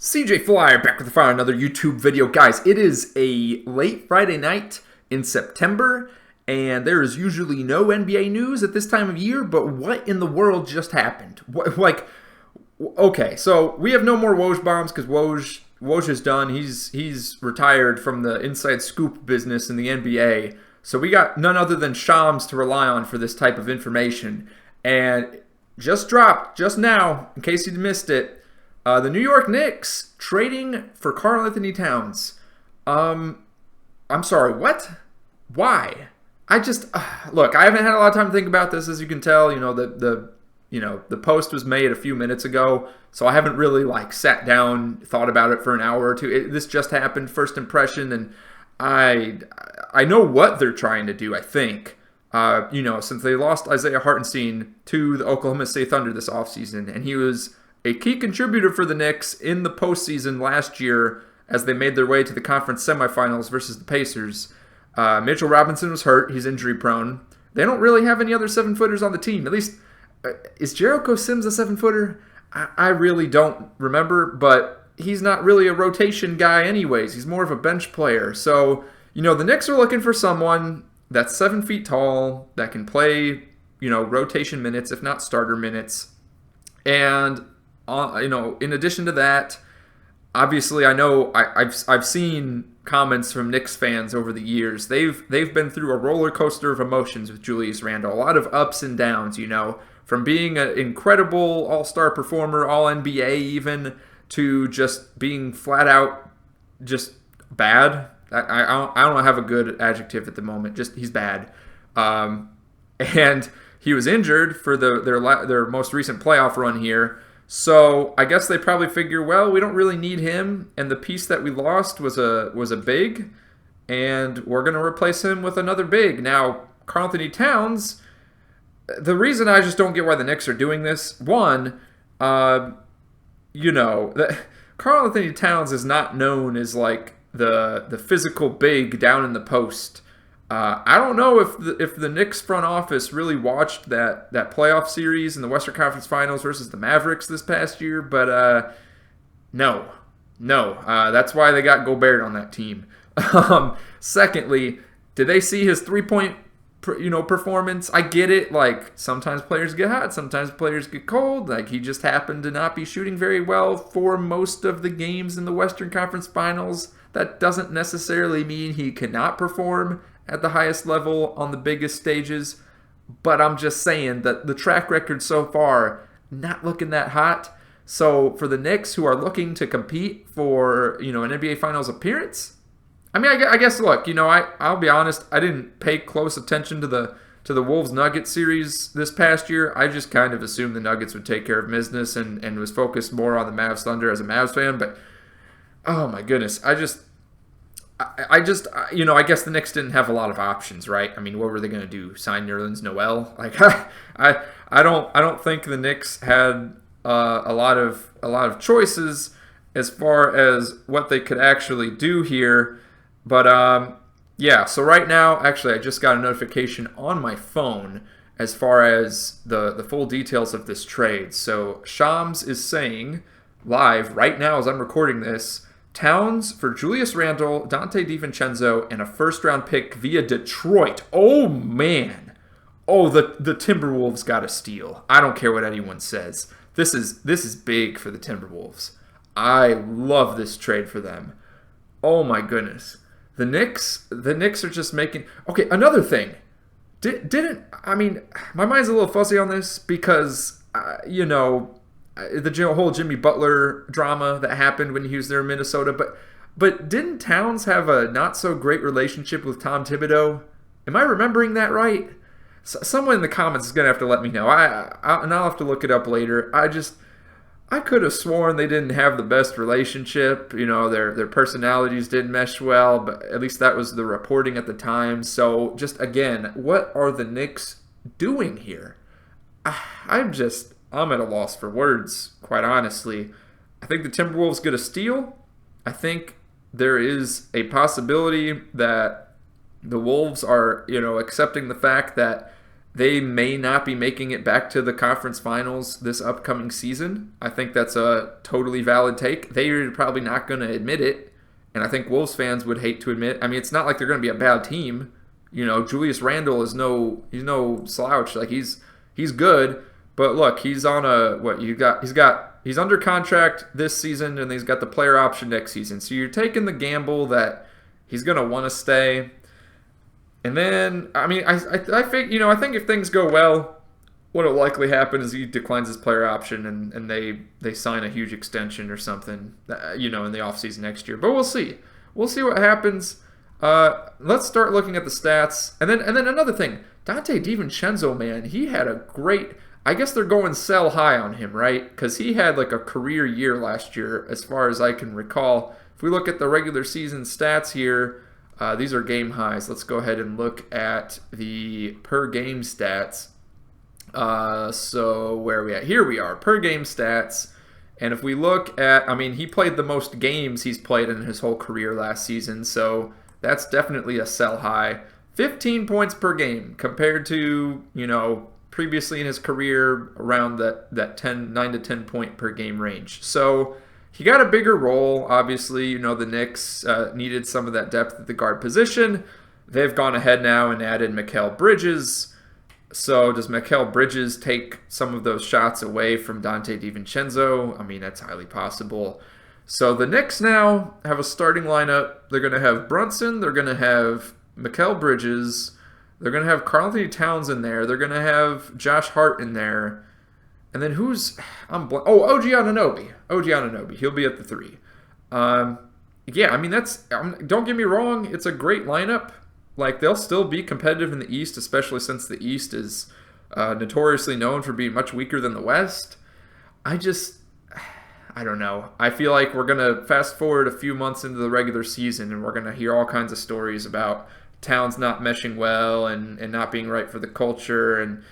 CJ Flyer back with another YouTube video. Guys, it is a late Friday night in September, and there is usually no NBA news at this time of year, but what in the world just happened? Okay, so we have no more Woj bombs because Woj is done. He's retired from the inside scoop business in the NBA. So we got none other than Shams to rely on for this type of information. And just dropped, just now, in case you missed it, the New York Knicks trading for Karl-Anthony Towns. I'm sorry, what? Why? I just look. I haven't had a lot of time to think about this, as you can tell. You know the post was made a few minutes ago, so I haven't really sat down, thought about it for an hour or two. This just happened, first impression, and I know what they're trying to do. I think since they lost Isaiah Hartenstein to the Oklahoma City Thunder this offseason, and he was a key contributor for the Knicks in the postseason last year as they made their way to the conference semifinals versus the Pacers. Mitchell Robinson was hurt. He's injury prone. They don't really have any other 7-footers on the team. At least, is Jericho Sims a 7-footer? I really don't remember, but he's not really a rotation guy anyways. He's more of a bench player. So, the Knicks are looking for someone that's 7 feet tall, that can play, rotation minutes, if not starter minutes. And in addition to that, obviously, I know I've seen comments from Knicks fans over the years. They've been through a roller coaster of emotions with Julius Randle. A lot of ups and downs, from being an incredible all-star performer, all-NBA even, to just being flat out just bad. I don't have a good adjective at the moment. Just he's bad. And he was injured for their most recent playoff run here. So I guess they probably figure, well, we don't really need him, and the piece that we lost was a big, and we're going to replace him with another big. Now, Karl-Anthony Towns, the reason I just don't get why the Knicks are doing this, one, Karl-Anthony Towns is not known as the physical big down in the post. I don't know if the Knicks front office really watched that playoff series in the Western Conference Finals versus the Mavericks this past year, but no. That's why they got Gobert on that team. Secondly, did they see his 3-point performance? I get it. Sometimes players get hot, sometimes players get cold. He just happened to not be shooting very well for most of the games in the Western Conference Finals. That doesn't necessarily mean he cannot perform at the highest level on the biggest stages, but I'm just saying that the track record so far, not looking that hot. So for the Knicks, who are looking to compete for an NBA Finals appearance, I guess look, I'll be honest, I didn't pay close attention to the Wolves Nuggets series this past year. I just kind of assumed the Nuggets would take care of business and was focused more on the Mavs Thunder as a Mavs fan. But oh my goodness, I guess the Knicks didn't have a lot of options, right? What were they going to do? Sign Nerlens Noel? I don't think the Knicks had a lot of choices as far as what they could actually do here. But yeah. So right now, actually, I just got a notification on my phone as far as the full details of this trade. So Shams is saying live right now as I'm recording this, Towns for Julius Randle, Donte DiVincenzo, and a first-round pick via Detroit. Oh, man. Oh, the Timberwolves got a steal. I don't care what anyone says. This is big for the Timberwolves. I love this trade for them. Oh, my goodness. The Knicks are just making... Okay, another thing. My mind's a little fuzzy on this because, the whole Jimmy Butler drama that happened when he was there in Minnesota. But didn't Towns have a not-so-great relationship with Tom Thibodeau? Am I remembering that right? Someone in the comments is going to have to let me know. And I'll have to look it up later. I could have sworn they didn't have the best relationship. Their personalities didn't mesh well, but at least that was the reporting at the time. So just, again, what are the Knicks doing here? I'm at a loss for words, quite honestly. I think the Timberwolves get a steal. I think there is a possibility that the Wolves are, accepting the fact that They may not be making it back to the conference finals this upcoming season. I think that's a totally valid take. They're probably not going to admit it, and I think Wolves fans would hate to admit. I mean, it's not like they're going to be a bad team. You know, Julius Randle is he's no slouch. Like he's good, but look, he's on he's under contract this season, and he's got the player option next season. So you're taking the gamble that he's going to want to stay. And then, I mean, I think, I think if things go well, what'll likely happen is he declines his player option and they sign a huge extension or something, in the offseason next year. But we'll see. We'll see what happens. Let's start looking at the stats. And then another thing, Donte DiVincenzo, man, he had a great, I guess they're going sell high on him, right? Because he had like a career year last year, as far as I can recall. If we look at the regular season stats here, these are game highs. Let's go ahead and look at the per game stats. So where are we at? Here we are, per game stats. And if we look at, I mean, he played the most games he's played in his whole career last season. So that's definitely a sell high. 15 points per game compared to, previously in his career around that 9 to 10 point per game range. So he got a bigger role, obviously. The Knicks needed some of that depth at the guard position. They've gone ahead now and added Mikal Bridges. So does Mikal Bridges take some of those shots away from Donte DiVincenzo? I mean, that's highly possible. So the Knicks now have a starting lineup. They're going to have Brunson. They're going to have Mikal Bridges. They're going to have Karl-Anthony Towns in there. They're going to have Josh Hart in there. And then OG Anunoby. OG Anunoby. He'll be at the 3. Yeah, I mean, don't get me wrong. It's a great lineup. Like, they'll still be competitive in the East, especially since the East is notoriously known for being much weaker than the West. I don't know. I feel like we're going to fast forward a few months into the regular season, and we're going to hear all kinds of stories about Towns not meshing well and not being right for the culture, and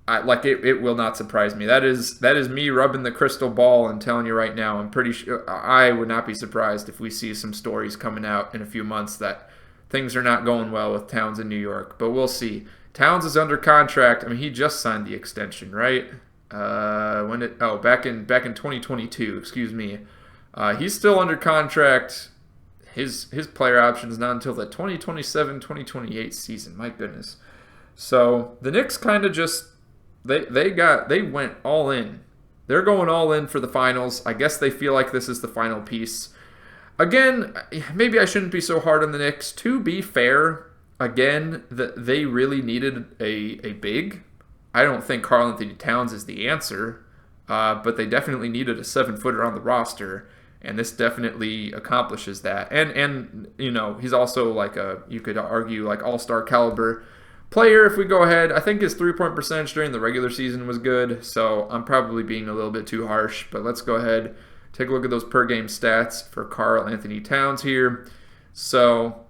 it will not surprise me. That is me rubbing the crystal ball and telling you right now. I'm pretty sure I would not be surprised if we see some stories coming out in a few months that things are not going well with Towns in New York. But we'll see. Towns is under contract. I mean, he just signed the extension, right? Back in 2022. Excuse me. He's still under contract. His player option is not until the 2027-2028 season. My goodness. So the Knicks kind of just. They went all in. They're going all in for the finals. I guess they feel like this is the final piece. Again, maybe I shouldn't be so hard on the Knicks. To be fair, again, they really needed a big. I don't think Karl-Anthony Towns is the answer, but they definitely needed a 7-footer on the roster, and this definitely accomplishes that. And he's also you could argue all-star caliber player. If we go ahead, I think his 3-point percentage during the regular season was good, so I'm probably being a little bit too harsh, but let's go ahead, take a look at those per game stats for Karl-Anthony Towns here. So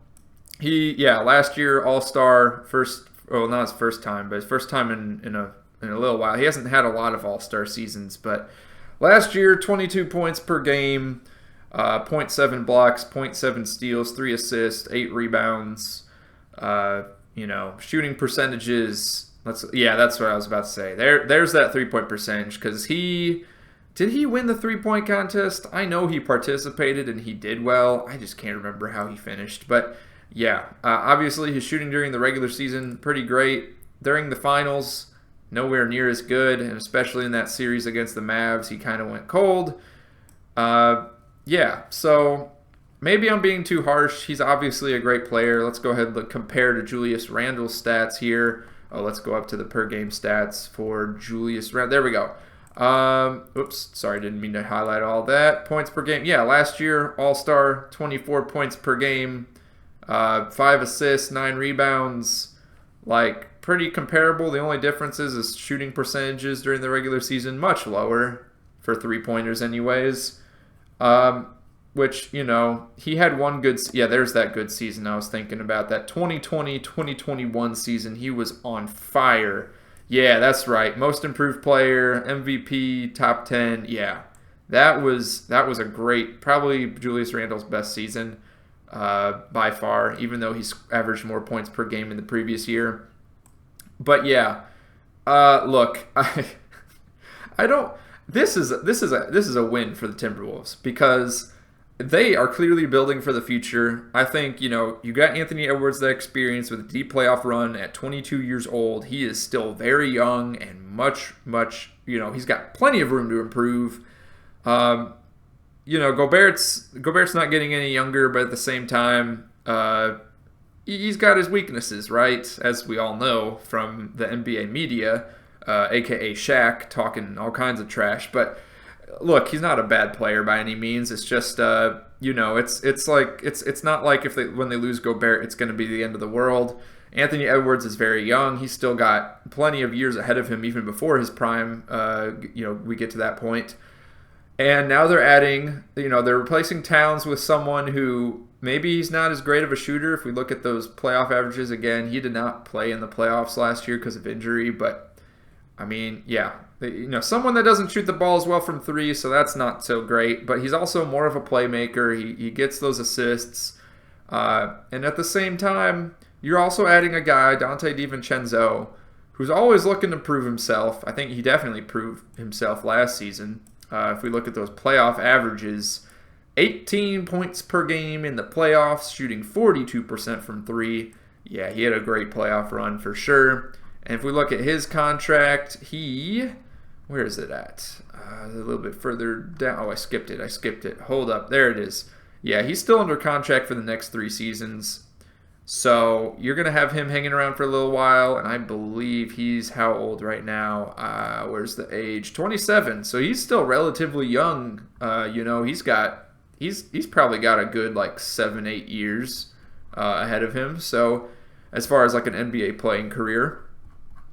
last year all-star, not his first time, but his first time in a little while. He hasn't had a lot of all-star seasons, but last year 22 points per game, 0.7 blocks, 0.7 steals, 3 assists, 8 rebounds. Shooting percentages. That's what I was about to say. There's that 3-point percentage, because did he win the 3-point contest? I know he participated and he did well. I just can't remember how he finished. But yeah, obviously his shooting during the regular season pretty great. During the finals, nowhere near as good, and especially in that series against the Mavs, he kind of went cold. So. Maybe I'm being too harsh. He's obviously a great player. Let's go ahead and compare to Julius Randle's stats here. Let's go up to the per-game stats for Julius Randle. There we go. Oops, sorry, didn't mean to highlight all that. Points per game. Yeah, last year, All-Star, 24 points per game, 5 assists, 9 rebounds. Pretty comparable. The only difference is shooting percentages during the regular season, much lower for three-pointers anyways. Which, he had one good... Yeah, there's that good season I was thinking about. That 2020-2021 season, he was on fire. Yeah, that's right. Most improved player, MVP, top 10. Yeah, that was a great... Probably Julius Randle's best season by far, even though he's averaged more points per game in the previous year. But yeah, look, I don't. This is a win for the Timberwolves because they are clearly building for the future. I think you got Anthony Edwards that experience with a deep playoff run at 22 years old. He is still very young and much he's got plenty of room to improve. Gobert's not getting any younger, but at the same time, he's got his weaknesses, right? As we all know from the NBA media, aka Shaq, talking all kinds of trash. But look, he's not a bad player by any means. It's just it's not like when they lose Gobert, it's going to be the end of the world. Anthony Edwards is very young. He's still got plenty of years ahead of him, even before his prime. We get to that point. And now they're adding, they're replacing Towns with someone who maybe he's not as great of a shooter. If we look at those playoff averages again, he did not play in the playoffs last year because of injury. But, I mean, yeah, someone that doesn't shoot the ball as well from three, so that's not so great. But he's also more of a playmaker. He gets those assists. And at the same time, you're also adding a guy, Donte DiVincenzo, who's always looking to prove himself. I think he definitely proved himself last season. If we look at those playoff averages, 18 points per game in the playoffs, shooting 42% from three. Yeah, he had a great playoff run for sure. And if we look at his contract, where is it at? A little bit further down. Oh, I skipped it. Hold up. There it is. Yeah, he's still under contract for the next 3 seasons. So you're going to have him hanging around for a little while, and I believe he's how old right now? Where's the age? 27. So he's still relatively young. He's probably got a good 7-8 years ahead of him. So as far as an NBA playing career.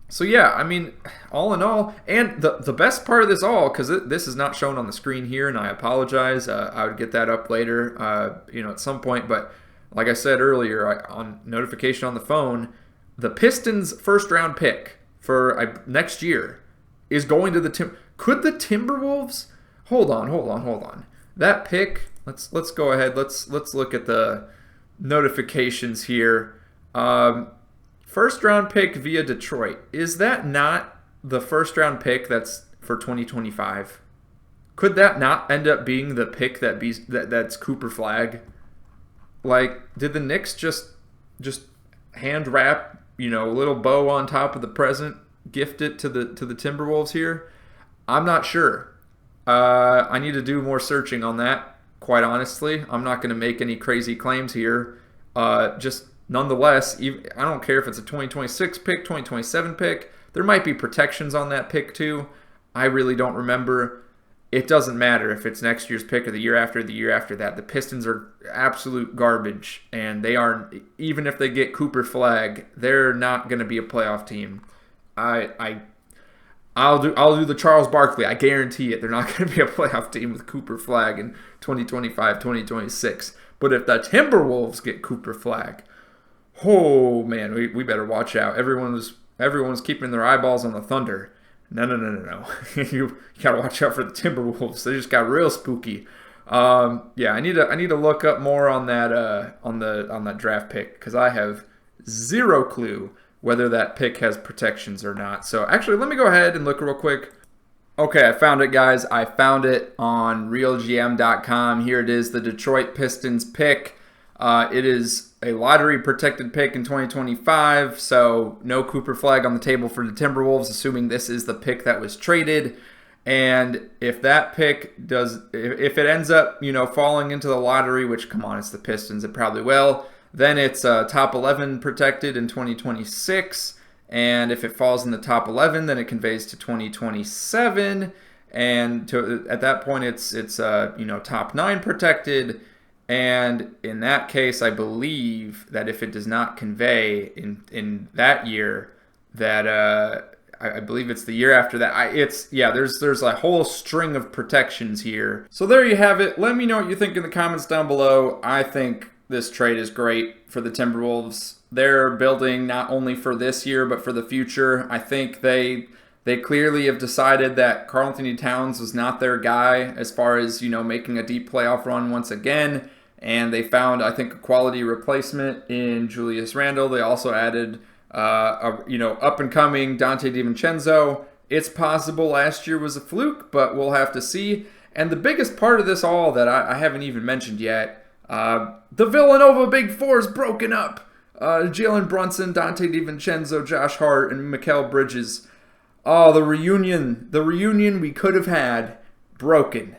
So yeah, I mean, all in all, and the best part of this all, because this is not shown on the screen here, and I apologize. I would get that up later, at some point, but. Like I said earlier, on notification on the phone, the Pistons' first-round pick for next year is going to the Could the Timberwolves? Hold on. That pick. Let's go ahead. Let's look at the notifications here. First-round pick via Detroit. Is that not the first-round pick that's for 2025? Could that not end up being the pick that's Cooper Flag? Did the Knicks just hand wrap, a little bow on top of the present, gift it to the Timberwolves here? I'm not sure. I need to do more searching on that, quite honestly. I'm not going to make any crazy claims here. Just nonetheless, I don't care if it's a 2026 pick, 2027 pick. There might be protections on that pick too. I really don't remember. It doesn't matter if it's next year's pick or the year after that. The Pistons are absolute garbage, and they aren't. Even if they get Cooper Flag, they're not going to be a playoff team. I'll do the Charles Barkley. I guarantee it. They're not going to be a playoff team with Cooper Flag in 2025, 2026. But if the Timberwolves get Cooper Flag, oh man, we better watch out. Everyone's keeping their eyeballs on the Thunder. No. You gotta watch out for the Timberwolves. They just got real spooky. I need to look up more on that on that draft pick because I have zero clue whether that pick has protections or not. So actually, let me go ahead and look real quick. Okay, I found it, guys. I found it on RealGM.com. Here it is, the Detroit Pistons pick. It is a lottery-protected pick in 2025, so no Cooper Flag on the table for the Timberwolves, assuming this is the pick that was traded. And if that pick if it ends up, falling into the lottery, which, come on, it's the Pistons, it probably will, then it's top 11 protected in 2026. And if it falls in the top 11, then it conveys to 2027. And at that point, it's top 9 protected. And in that case, I believe that if it does not convey in that year, that I believe it's the year after that. There's a whole string of protections here. So there you have it. Let me know what you think in the comments down below. I think this trade is great for the Timberwolves. They're building not only for this year but for the future. I think they clearly have decided that Karl-Anthony Towns was not their guy as far as making a deep playoff run once again. And they found, I think, a quality replacement in Julius Randle. They also added up and coming Donte DiVincenzo. It's possible last year was a fluke, but we'll have to see. And the biggest part of this all that I haven't even mentioned yet, the Villanova Big Four is broken up. Jalen Brunson, Donte DiVincenzo, Josh Hart, and Mikal Bridges. Oh, the reunion we could have had, broken.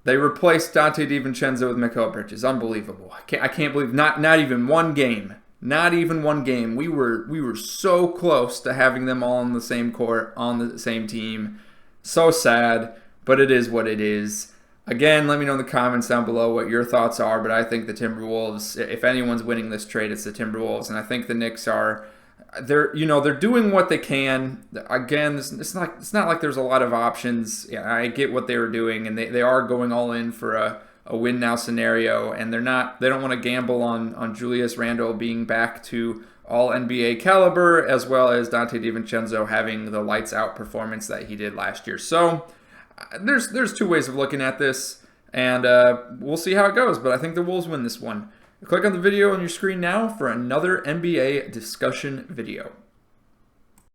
They replaced Donte DiVincenzo with Mikal Bridges. Unbelievable. I can't believe not even one game. Not even one game. We were so close to having them all on the same court, on the same team. So sad, but it is what it is. Again, let me know in the comments down below what your thoughts are, but I think the Timberwolves, if anyone's winning this trade, it's the Timberwolves, and I think the Knicks are, they're doing what they can. Again, it's not like there's a lot of options. Yeah, I get what they were doing, and they are going all in for a win now scenario, and they don't want to gamble on Julius Randle being back to all NBA caliber, as well as Donte DiVincenzo having the lights out performance that he did last year. So there's two ways of looking at this, and we'll see how it goes, but I think the Wolves win this one. Click on the video on your screen now for another NBA discussion video.